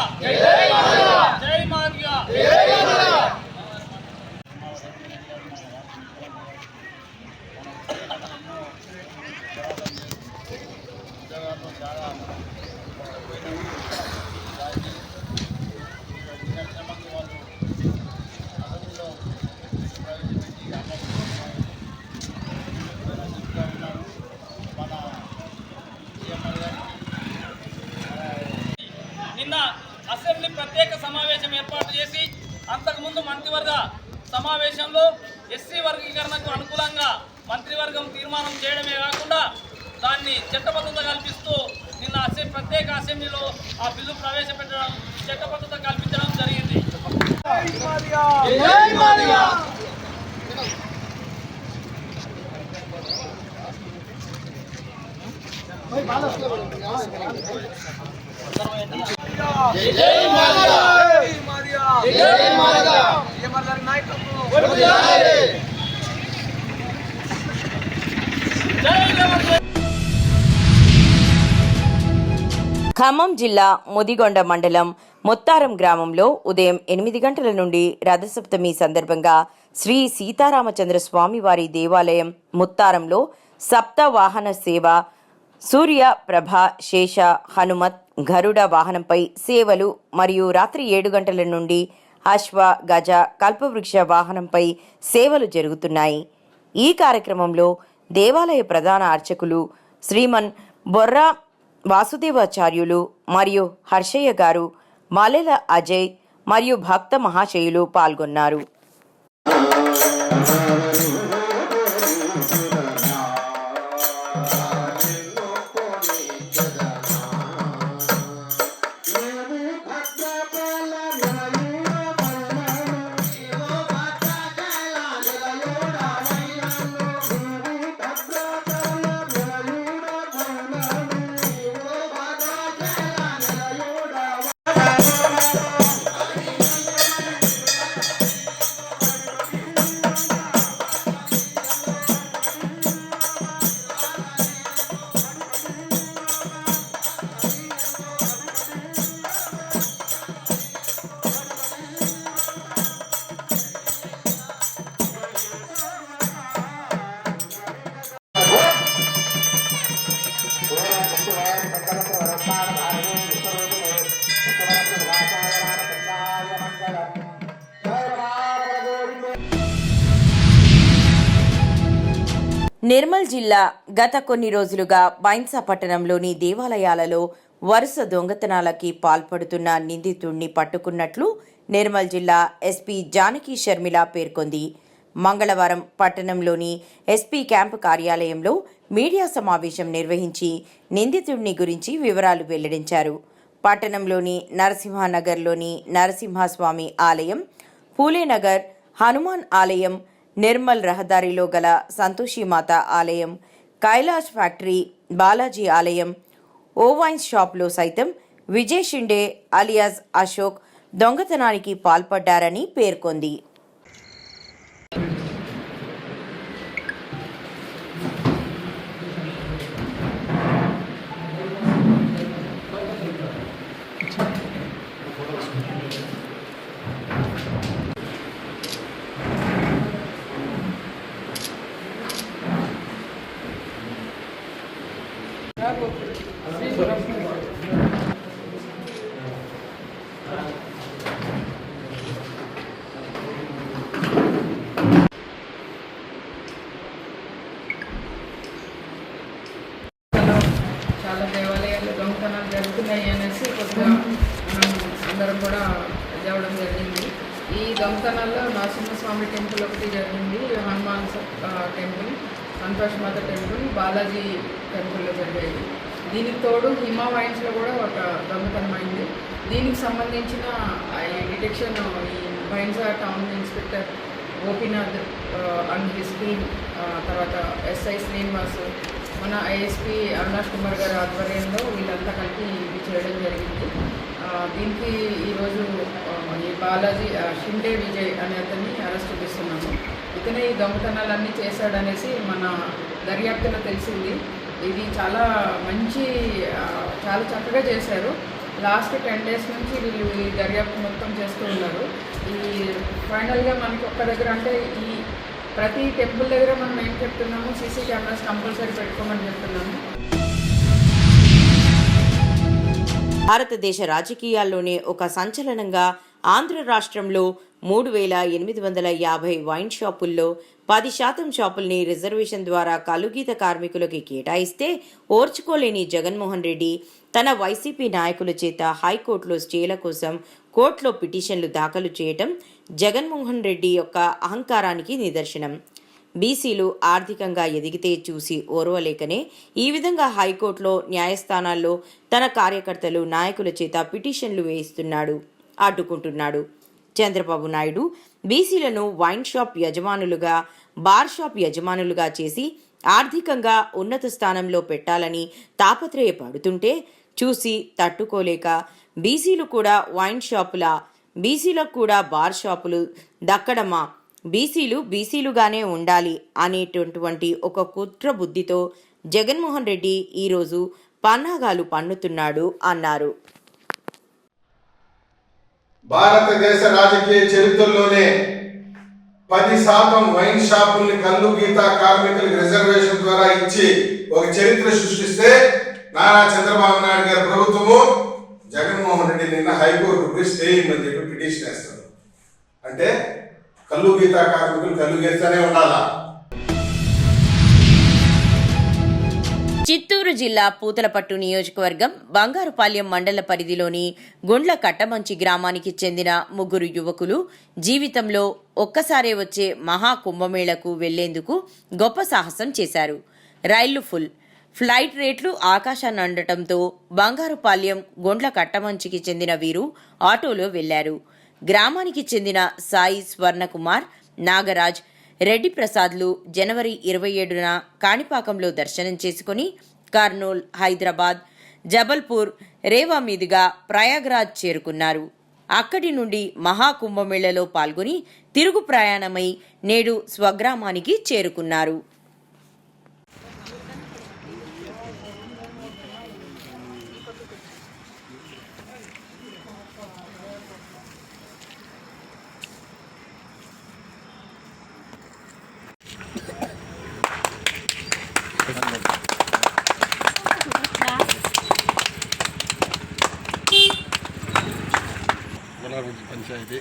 Speaker 15: జై మాదిగా. నిన్న అసెంబ్లీ ప్రత్యేక సమావేశం ఏర్పాటు చేసి అంతకుముందు మంత్రివర్గ సమావేశంలో ఎస్సీ వర్గీకరణకు అనుకూలంగా మంత్రివర్గం తీర్మానం చేయడమే కాకుండా దాన్ని చట్టబద్ధత కల్పిస్తూ నిన్న ప్రత్యేక అసెంబ్లీలో ఆ బిల్లు ప్రవేశపెట్టడం, చట్టబద్ధత కల్పించడం జరిగింది.
Speaker 2: ఖమ్మం జిల్లా ముదిగొండ మండలం ముత్తారం గ్రామంలో ఉదయం 8 గంటల నుండి రథసప్తమి సందర్భంగా శ్రీ సీతారామచంద్ర స్వామివారి దేవాలయం ముత్తారంలో సప్త వాహన సేవ, సూర్య, ప్రభ, శేష, హనుమత్, గరుడ వాహనంపై సేవలు మరియు రాత్రి 7 గంటల నుండి అశ్వ, గజ, కల్పవృక్ష వాహనంపై సేవలు జరుగుతున్నాయి. ఈ కార్యక్రమంలో దేవాలయ ప్రధాన అర్చకులు శ్రీమన్ బొర్రా వాసుదేవాచార్యులు మరియు హర్షయ్య గారు, మాలెల అజయ్ మరియు భక్త మహాశయులు పాల్గొన్నారు. నిర్మల్ జిల్లా గత కొన్ని రోజులుగా బైన్సా పట్టణంలోని దేవాలయాలలో వరుస దొంగతనాలకి పాల్పడుతున్న నిందితుడిని పట్టుకున్నట్లు నిర్మల్ జిల్లా ఎస్పీ జానకి షర్మిల పేర్కొంది. మంగళవారం పట్టణంలోని ఎస్పీ క్యాంపు కార్యాలయంలో మీడియా సమావేశం నిర్వహించి నిందితుడిని గురించి వివరాలు వెల్లడించారు. పట్టణంలోని నరసింహనగర్లోని నరసింహస్వామి ఆలయం, పూలేనగర్ హనుమాన్ ఆలయం, నిర్మల్ రహదారిలో గల సంతోషిమాత ఆలయం, కైలాష్ ఫ్యాక్టరీ, బాలాజీ ఆలయం, ఓవైన్స్ షాప్లో సైతం విజయ్ షిండే అలియాస్ అశోక్ దొంగతనానికి పాల్పడ్డారని పేర్కొంది.
Speaker 9: చాలా దేవాలయాల్లో దొంగతనాలు జరుగుతున్నాయి అనేసి కొద్దిగా మనం అందరం కూడా చదవడం జరిగింది. ఈ దొంగతనాల్లో నరసింహస్వామి టెంపుల్ ఒకటి జరిగింది, హనుమాన్ టెంపుల్, సంతోషమాత టెంపుల్, బాలాజీ టెంపుల్లో జరిగాయి. దీనికి తోడు హిమా వైన్స్లో కూడా ఒక దొంగతనం అయింది. దీనికి సంబంధించిన డిటెక్షన్ ఈ wines town inspector Gopinath and his team, తర్వాత ఎస్ఐ శ్రీనివాస్, మన ఐఎస్పీ అవినాష్ కుమార్ గారి ఆధ్వర్యంలో వీళ్ళంతా కలిపి ఇది చేయడం జరిగింది. దీనికి ఈరోజు ఈ బాలాజీ షిండే విజయ్ అనే అతన్ని అరెస్ట్ చేస్తున్నాము. ఇతనే ఈ దొంగతనాలన్నీ చేశాడనేసి మన దర్యాప్తులో తెలిసింది. ఇది చాలా చాలా చక్కగా చేశారు. లాస్ట్ 10 days నుంచి వీళ్ళు ఈ దర్యాప్తు మొత్తం చేస్తూ ఉన్నారు. ఈ ఫైనల్గా మనకి ఒక్క దగ్గర అంటే ఈ ప్రతి టెంపుల్ దగ్గర మనం ఏం చెప్తున్నాము, సీసీ కెమెరాస్ కంపల్సరీ పెట్టుకోమని చెప్తున్నాము.
Speaker 2: భారతదేశ రాజకీయాల్లోనే ఒక సంచలనంగా ఆంధ్ర రాష్ట్రంలో 3,850 వైన్ షాపుల్లో 10% షాపుల్ని రిజర్వేషన్ ద్వారా కలుగీత కార్మికులకి కేటాయిస్తే ఓర్చుకోలేని జగన్మోహన్ రెడ్డి తన వైసీపీ నాయకుల చేత హైకోర్టులో స్టేల కోసం కోర్టులో పిటిషన్లు దాఖలు చేయటం జగన్మోహన్ రెడ్డి యొక్క అహంకారానికి నిదర్శనం. బీసీలు ఆర్థికంగా ఎదిగితే చూసి ఓర్వలేకనే ఈ విధంగా హైకోర్టులో, న్యాయస్థానాల్లో తన కార్యకర్తలు, నాయకుల చేత పిటిషన్లు వేయిస్తున్నాడు, అడ్డుకుంటున్నాడు. చంద్రబాబు నాయుడు బీసీలను వైన్ షాప్ యజమానులుగా, బార్ షాప్ యజమానులుగా చేసి ఆర్థికంగా ఉన్నత స్థానంలో పెట్టాలని తాపత్రయపడుతుంటే చూసి తట్టుకోలేక బీసీలు కూడా వైన్ షాపుల, బీసీలకు కూడా బార్ షాపులు దక్కడమా, బీసీలు బీసీలుగానే ఉండాలి అనేటటువంటి ఒక కుట్ర బుద్ధితో జగన్మోహన్ రెడ్డి ఈరోజు పన్నాగాలు పన్నుతున్నాడు అన్నారు.
Speaker 12: భారతదేశ రాజకీయ చరిత్రలోనే 10% వైన్ షాపుల్ని కల్లు గీత కార్మికులకు రిజర్వేషన్ ద్వారా ఇచ్చి ఒక చరిత్ర సృష్టిస్తే నారా చంద్రబాబు నాయుడు గారి ప్రభుత్వము జగన్మోహన్ రెడ్డి నిన్న హైకోర్టు స్టే ఇమ్మని చెప్పి పిటిషన్ వేస్తారు. అంటే కల్లు గీత కార్మికులు కల్లు గీస్తూనే ఉండాలా?
Speaker 2: చిత్తూరు జిల్లా పూతలపట్టు నియోజకవర్గం బంగారుపాలెం మండల పరిధిలోని గుండ్ల కట్టమంచి గ్రామానికి చెందిన 3 యువకులు జీవితంలో ఒక్కసారే వచ్చే మహా కుంభమేళకు వెళ్లేందుకు గొప్ప సాహసం చేశారు. రైళ్లు ఫుల్, ఫ్లైట్ రేట్లు ఆకాశాన్ని అందటంతో బంగారుపాలెం గుండ్ల కట్టమంచికి చెందిన వీరు ఆటోలో వెళ్లారు. గ్రామానికి చెందిన సాయి స్వర్ణకుమార్, నాగరాజ్, రెడ్డి ప్రసాద్లు జనవరి 27న కాణిపాకంలో దర్శనం చేసుకుని కర్నూల్, హైదరాబాద్, జబల్పూర్, రేవా మీదుగా ప్రయాగ్రాజ్ చేరుకున్నారు. అక్కడి నుండి మహాకుంభమేళలో పాల్గొని తిరుగు ప్రయాణమై నేడు స్వగ్రామానికి చేరుకున్నారు.
Speaker 16: పంచాయతీ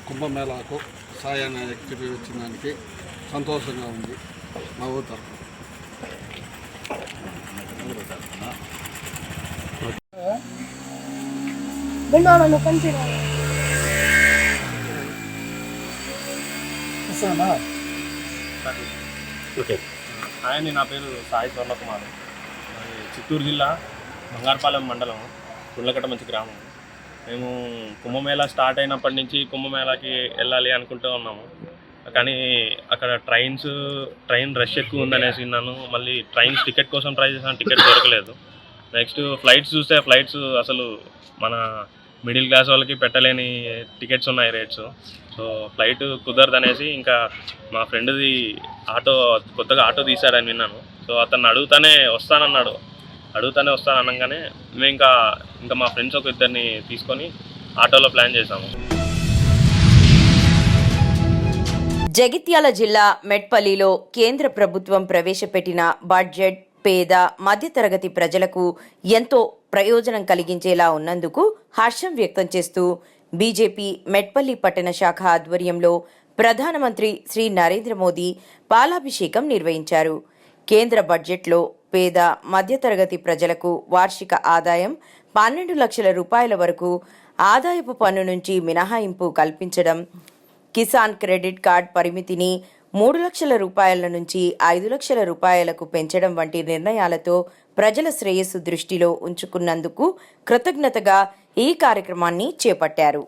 Speaker 16: కుంభమేళాకు సాయాన్ని ఎక్కిపి వచ్చిన దానికి సంతోషంగా ఉంది. మా ఊరు తరఫున
Speaker 17: ఆయన నా పేరు సాయి స్వర్ణకుమార్, చిత్తూరు జిల్లా బంగారుపాలెం మండలం గుండ్లకట్ట మంచి గ్రామం. మేము కుంభమేళా స్టార్ట్ అయినప్పటి నుంచి కుంభమేళాకి వెళ్ళాలి అనుకుంటూ ఉన్నాము. కానీ అక్కడ ట్రైన్ రష్ ఎక్కువ ఉందనేసి విన్నాను. మళ్ళీ ట్రైన్స్ టికెట్ కోసం ట్రై చేసాను, టికెట్ దొరకలేదు. నెక్స్ట్ ఫ్లైట్స్ చూస్తే ఫ్లైట్స్ అసలు మన మిడిల్ క్లాస్ వాళ్ళకి పెట్టలేని టికెట్స్ ఉన్నాయి రేట్స్. సో ఫ్లైట్ కుదరదనేసి ఇంకా మా ఫ్రెండ్ది కొత్తగా ఆటో తీశాడని విన్నాను. సో అతన్ని అడుగుతానే వస్తాననగానే మేము ఇంకా మా ఫ్రెండ్స్ ఒక ఇద్దరిని తీసుకొని ఆటోలో ప్లాన్ చేసాము.
Speaker 2: జగిత్యాల జిల్లా మెట్పల్లిలో కేంద్ర ప్రభుత్వం ప్రవేశపెట్టిన బడ్జెట్ పేద మధ్యతరగతి ప్రజలకు ఎంతో ప్రయోజనం కలిగించేలా ఉన్నందుకు హర్షం వ్యక్తం చేస్తూ బీజేపీ మెట్పల్లి పట్టణ శాఖ ఆధ్వర్యంలో ప్రధానమంత్రి శ్రీ నరేంద్ర మోదీ పాలాభిషేకం నిర్వహించారు. కేంద్ర బడ్జెట్లో పేద మధ్యతరగతి ప్రజలకు వార్షిక ఆదాయం 12 లక్షల రూపాయల వరకు ఆదాయపు పన్ను నుంచి మినహాయింపు కల్పించడం, కిసాన్ క్రెడిట్ కార్డ్ పరిమితిని 3 లక్షల రూపాయల నుంచి 5 లక్షల రూపాయలకు పెంచడం వంటి నిర్ణయాలతో ప్రజల శ్రేయస్సు దృష్టిలో ఉంచుకున్నందుకు కృతజ్ఞతగా ఈ కార్యక్రమాన్ని చేపట్టారు.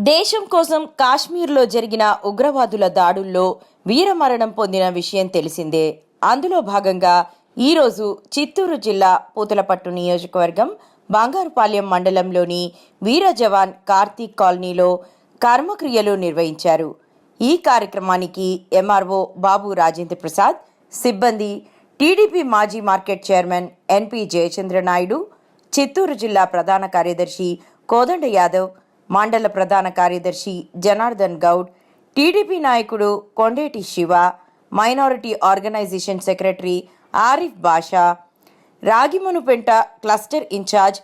Speaker 2: దేశం కోసం కాశ్మీర్లో జరిగిన ఉగ్రవాదుల దాడుల్లో వీరమరణం పొందిన విషయం తెలిసిందే. అందులో భాగంగా ఈరోజు చిత్తూరు జిల్లా పూతలపట్టు నియోజకవర్గం బంగారుపాలెం మండలంలోని వీర జవాన్ కార్తీక్ కాలనీలో కర్మక్రియలు నిర్వహించారు. ఈ కార్యక్రమానికి ఎంఆర్ఓ బాబు రాజేంద్ర ప్రసాద్, సిబ్బంది, టీడీపీ మాజీ మార్కెట్ చైర్మన్ ఎన్పి జయచంద్ర నాయుడు, చిత్తూరు జిల్లా ప్రధాన కార్యదర్శి కోదండ యాదవ్, మండల ప్రధాన కార్యదర్శి జనార్దన్ గౌడ్, టీడీపీ నాయకుడు Kondeti Siva, minority organisation secretary Arif Basha, Ragimanupenta cluster in charge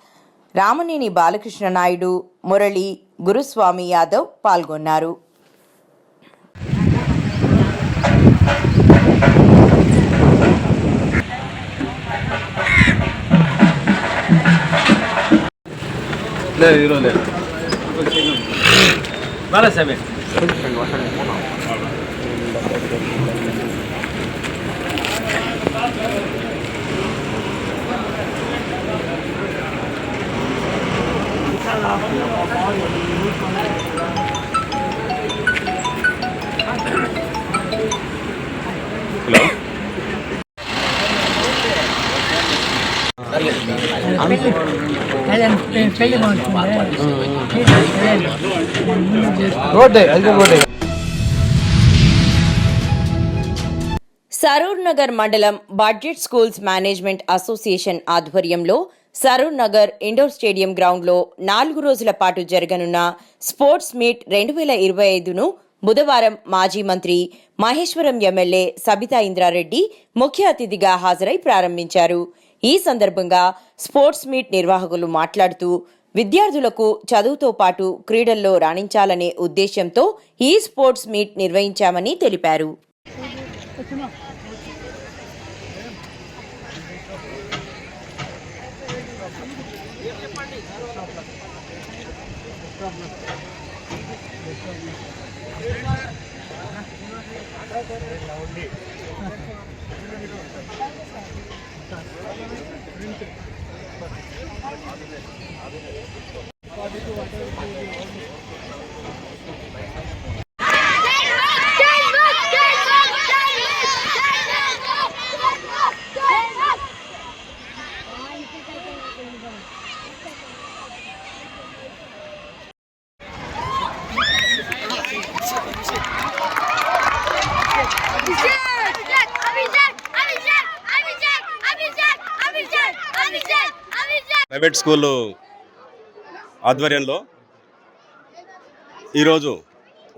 Speaker 2: Ramaneni Balakrishna Naidu, Murali, Guruswamy Yadav పాల్గొన్నారు. సరూర్ నగర్ మండలం బడ్జెట్ స్కూల్స్ మేనేజ్మెంట్ అసోసియేషన్ ఆధ్వర్యంలో సరూర్ నగర్ ఇండోర్ స్టేడియం గ్రౌండ్లో 4 రోజుల పాటు జరగనున్న స్పోర్ట్స్ మీట్ 2025ను బుధవారం మాజీ మంత్రి మహేశ్వరం ఎమ్మెల్యే సబితా ఇంద్రారెడ్డి ముఖ్య అతిథిగా హాజరై ప్రారంభించారు. ఈ సందర్భంగా స్పోర్ట్స్ మీట్ నిర్వాహకులు మాట్లాడుతూ విద్యార్థులకు చదువుతో పాటు క్రీడల్లో రాణించాలనే ఉద్దేశంతో ఈ స్పోర్ట్స్ మీట్ నిర్వహించామని తెలిపారు.
Speaker 18: ప్రైవేట్ స్కూలు ఆధ్వర్యంలో ఈరోజు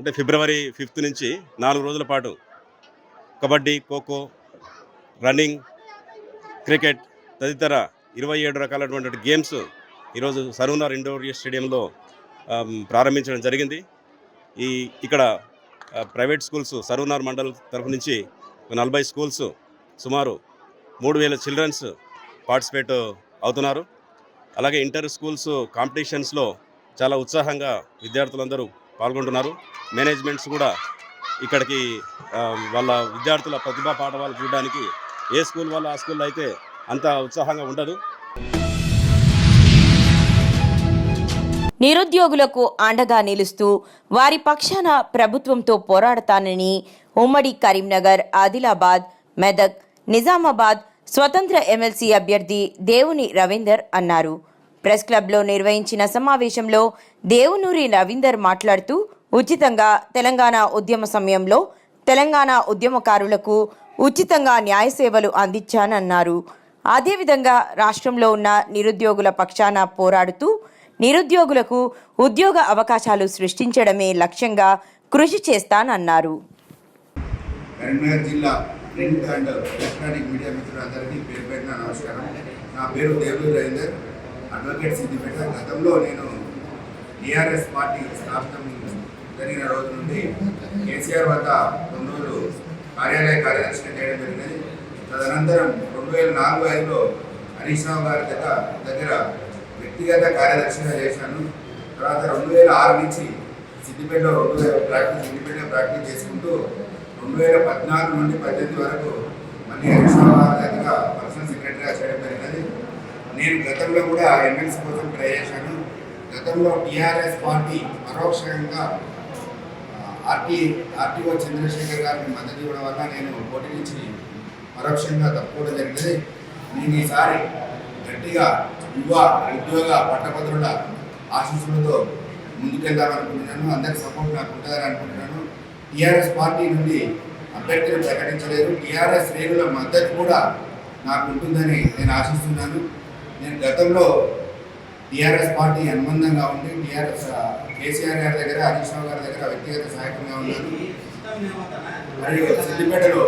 Speaker 19: అంటే ఫిబ్రవరి 5th నుంచి 4 రోజుల పాటు కబడ్డీ, ఖోఖో, రన్నింగ్, క్రికెట్ తదితర 27 రకాలైనటువంటి గేమ్స్ ఈరోజు సర్వనార్ ఇండోర్ స్టేడియంలో ప్రారంభించడం జరిగింది. ఇక్కడ ప్రైవేట్ స్కూల్స్ సర్వనార్ మండల్ తరఫు నుంచి 40 స్కూల్స్ సుమారు 3000 చిల్డ్రన్స్ పార్టిసిపేట్ అవుతున్నారు. అలాగే ఇంటర్ స్కూల్స్ కాంపిటీషన్స్లో చాలా ఉత్సాహంగా విద్యార్థులందరూ పాల్గొంటున్నారు. మేనేజ్మెంట్స్ కూడా ఇక్కడికి వాళ్ళ విద్యార్థుల ప్రతిభా పాఠవాలు చూడడానికి ఏ స్కూల్ వాళ్ళు ఆ స్కూల్లో అయితే అంత ఉత్సాహంగా ఉండదు.
Speaker 2: నిరుద్యోగులకు అండగా నిలుస్తూ వారి పక్షాన ప్రభుత్వంతో పోరాడతానని ఉమ్మడి కరీంనగర్, ఆదిలాబాద్, మెదక్, నిజామాబాద్ స్వతంత్ర ఎమ్మెల్సీ అభ్యర్థి దేవుని రవీందర్ అన్నారు. ప్రెస్ క్లబ్లో నిర్వహించిన సమావేశంలో దేవునూరి రవీందర్ మాట్లాడుతూ ఉచితంగా తెలంగాణ ఉద్యమ సమయంలో తెలంగాణ ఉద్యమకారులకు ఉచితంగా న్యాయ సేవలు అందించానన్నారు. అదేవిధంగా రాష్ట్రంలో ఉన్న నిరుద్యోగుల పక్షాన పోరాడుతూ నిరుద్యోగులకు ఉద్యోగ అవకాశాలు సృష్టించడమే లక్ష్యంగా కృషి చేస్తానన్నారు.
Speaker 12: కరీంనగర్ జిల్లా ప్రింట్ అండ్ ఎలక్ట్రానిక్ మీడియా మిత్రులందరికీ పేరు పెట్టిన నమస్కారం. నా పేరు దేవుని రవీందర్, అడ్వకేట్ సిద్దిపేట. గతంలో నేను టీఆర్ఎస్ పార్టీ స్థాపన జరిగిన రోజు నుండి కేసీఆర్ వద్ద 2 రోజులు కార్యాలయ కార్యదర్శిగా చేయడం జరిగినది. తదనంతరం 2004-5లో హరీష్ రావు గారి దగ్గర వ్యక్తిగత కార్యదర్శిగా చేశాను. తర్వాత 2006 నుంచి సిద్దిపేటలో ఇండిపెండెంట్ ప్రాక్టీస్ చేసుకుంటూ 2014 నుండి 2018 వరకు మళ్ళీ హరీష్ రావు గారి దగ్గర పర్సనల్ సెక్రటరీగా చేయడం జరిగినది. నేను గతంలో కూడా ఎమ్మెల్సీ కోసం ట్రై చేశాను. గతంలో టీఆర్ఎస్ పార్టీ పరోక్షంగా ఆర్టీఓ చంద్రశేఖర్ గారికి మద్దతు ఇవ్వడం వల్ల నేను పోటీ నుంచి పరోక్షంగా తప్పుకోవడం జరిగింది. నేను ఈసారి గట్టిగా యువ ఉద్యోగ పట్టభద్రుల ఆశీస్సులతో ముందుకెళ్దామనుకుంటున్నాను. అందరి సపోర్ట్ నాకు ఉంటుందని అనుకుంటున్నాను. టీఆర్ఎస్ పార్టీ నుండి అభ్యర్థిని ప్రకటించలేదు. టీఆర్ఎస్ శ్రేణుల మద్దతు కూడా నాకు ఉంటుందని నేను ఆశిస్తున్నాను. నేను గతంలో టీఆర్ఎస్ పార్టీ అనుబంధంగా ఉండి కేసీఆర్ గారి దగ్గర, హరీష్ రావు గారి దగ్గర వ్యక్తిగత సహాయకంగా ఉన్నాను. మరియు సిద్దిపేటలో